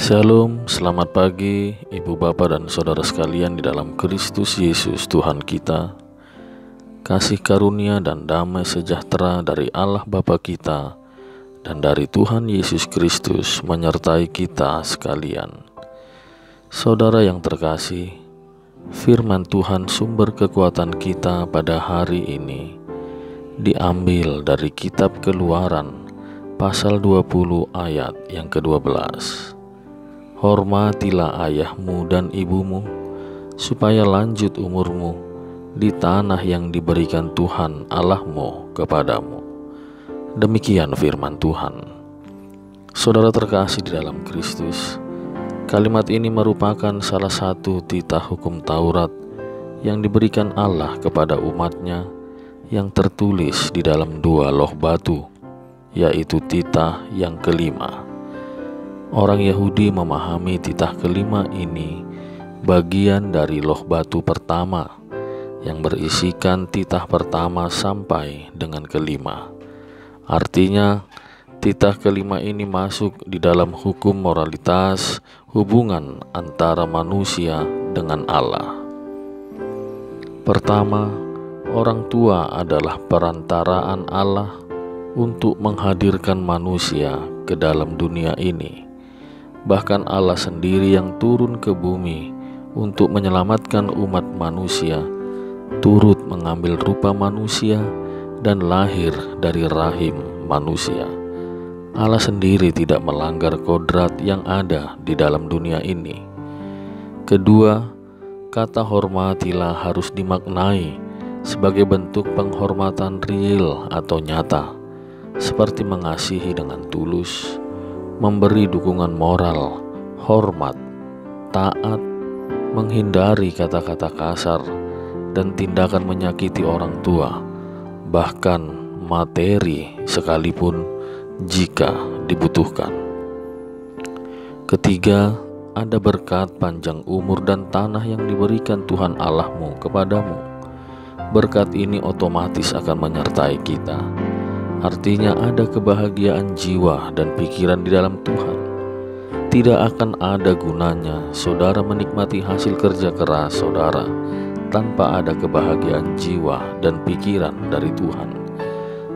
Shalom, selamat pagi Ibu Bapak dan Saudara sekalian di dalam Kristus Yesus Tuhan kita. Kasih karunia dan damai sejahtera dari Allah Bapa kita dan dari Tuhan Yesus Kristus menyertai kita sekalian. Saudara yang terkasih, firman Tuhan sumber kekuatan kita pada hari ini diambil dari kitab Keluaran pasal 20 ayat yang ke-12. Hormatilah ayahmu dan ibumu, supaya lanjut umurmu di tanah yang diberikan Tuhan Allahmu kepadamu. Demikian firman Tuhan. Saudara terkasih di dalam Kristus, kalimat ini merupakan salah satu titah hukum Taurat yang diberikan Allah kepada umatnya yang tertulis di dalam 2 loh batu, yaitu titah yang kelima. Orang Yahudi memahami titah kelima ini bagian dari loh batu pertama yang berisikan titah pertama sampai dengan kelima. Artinya, titah kelima ini masuk di dalam hukum moralitas hubungan antara manusia dengan Allah. Pertama, orang tua adalah perantaraan Allah untuk menghadirkan manusia ke dalam dunia ini. Bahkan Allah sendiri yang turun ke bumi untuk menyelamatkan umat manusia, turut mengambil rupa manusia dan lahir dari rahim manusia. Allah sendiri tidak melanggar kodrat yang ada di dalam dunia ini. Kedua, kata hormatilah harus dimaknai sebagai bentuk penghormatan real atau nyata, seperti mengasihi dengan tulus, memberi dukungan moral, hormat, taat, menghindari kata-kata kasar, dan tindakan menyakiti orang tua, bahkan materi sekalipun jika dibutuhkan. Ketiga, ada berkat panjang umur dan tanah yang diberikan Tuhan Allahmu kepadamu. Berkat ini otomatis akan menyertai kita. Artinya ada kebahagiaan jiwa dan pikiran di dalam Tuhan. Tidak akan ada gunanya saudara menikmati hasil kerja keras saudara tanpa ada kebahagiaan jiwa dan pikiran dari Tuhan.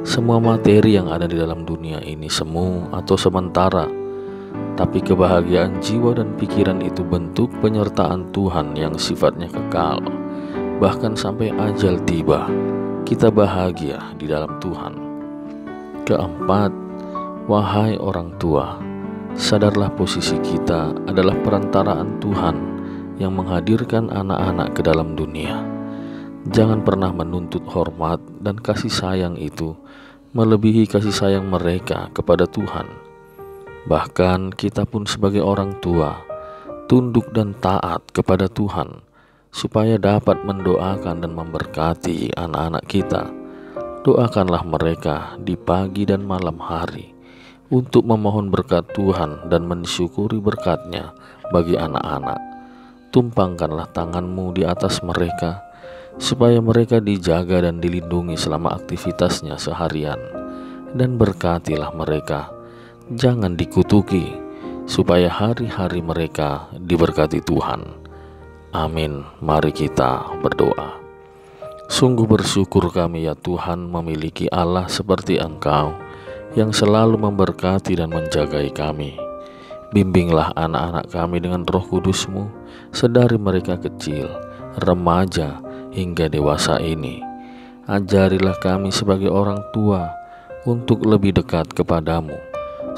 Semua materi yang ada di dalam dunia ini semu atau sementara, tapi kebahagiaan jiwa dan pikiran itu bentuk penyertaan Tuhan yang sifatnya kekal. Bahkan sampai ajal tiba, kita bahagia di dalam Tuhan. Keempat, wahai orang tua, sadarlah posisi kita adalah perantaraan Tuhan yang menghadirkan anak-anak ke dalam dunia. Jangan pernah menuntut hormat dan kasih sayang itu melebihi kasih sayang mereka kepada Tuhan. Bahkan kita pun sebagai orang tua, tunduk dan taat kepada Tuhan, supaya dapat mendoakan dan memberkati anak-anak kita. Doakanlah mereka di pagi dan malam hari untuk memohon berkat Tuhan dan mensyukuri berkat-Nya bagi anak-anak. Tumpangkanlah tanganmu di atas mereka supaya mereka dijaga dan dilindungi selama aktivitasnya seharian, dan berkatilah mereka, jangan dikutuki, supaya hari-hari mereka diberkati Tuhan. Amin. Mari kita berdoa. Sungguh bersyukur kami ya Tuhan memiliki Allah seperti Engkau yang selalu memberkati dan menjagai kami. Bimbinglah anak-anak kami dengan Roh Kudus-Mu sedari mereka kecil, remaja, hingga dewasa ini. Ajarilah kami sebagai orang tua untuk lebih dekat kepadamu,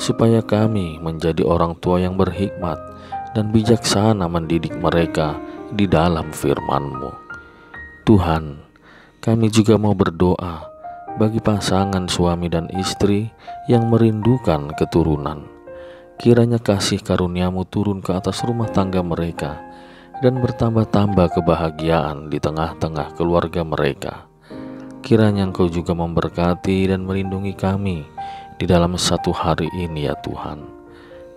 supaya kami menjadi orang tua yang berhikmat dan bijaksana mendidik mereka di dalam firman-Mu. Tuhan, kami juga mau berdoa bagi pasangan suami dan istri yang merindukan keturunan. Kiranya kasih karunia-Mu turun ke atas rumah tangga mereka dan bertambah-tambah kebahagiaan di tengah-tengah keluarga mereka. Kiranya Engkau juga memberkati dan melindungi kami di dalam satu hari ini ya Tuhan.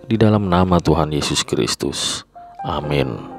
Di dalam nama Tuhan Yesus Kristus. Amin.